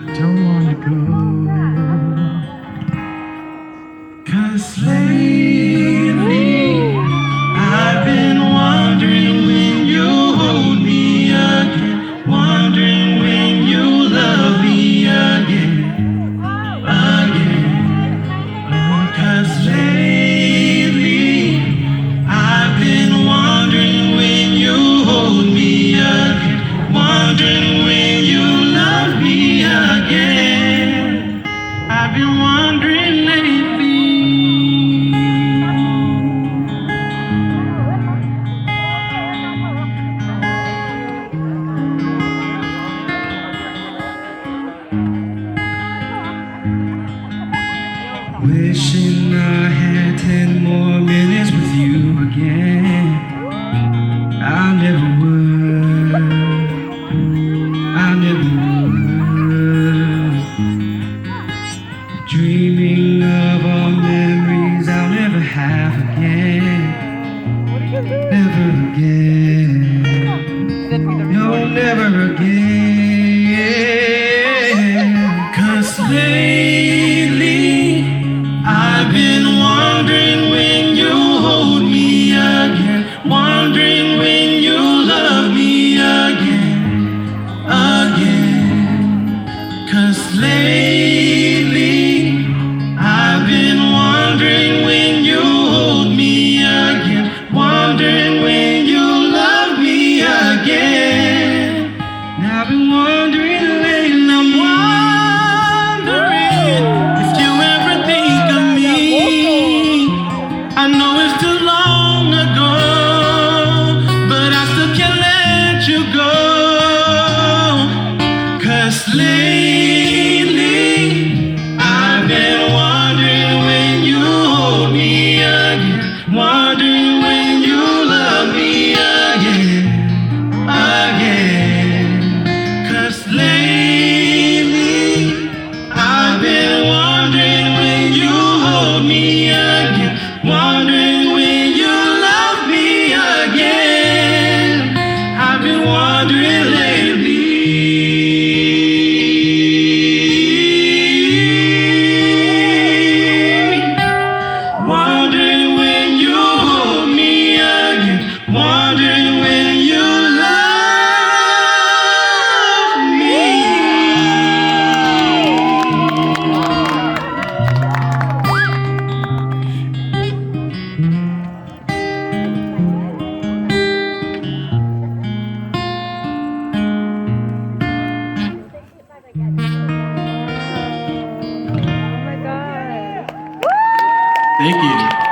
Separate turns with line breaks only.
Don't wanna go, 'cause lately I've been wondering when you hold me again, wondering when you love me again, again. Oh, 'cause lately I've been wondering when you hold me again, wondering when you love me again. I've been wondering lately. Wishing I had 10 more minutes with you again. I never would, I never would. Dreaming of all memories I'll never have again. Never again. No, never again. 'Cause lately I've been wondering when you hold me again, wondering when you love me again, again. 'Cause lately I've been wondering when you hold me again, wondering when you love me again. Now I've been wondering lately, I'm wondering if you ever think of me. I know it's too long ago, but I still can't let you go. 'Cause lately I've been wondering when you hold me again, wondering when you love me again, again. 'Cause lately I've been wondering when you hold me again, wondering when you love me again. I've been wondering lately. Wondering when you hold me again, wondering when you love me.
Thank you.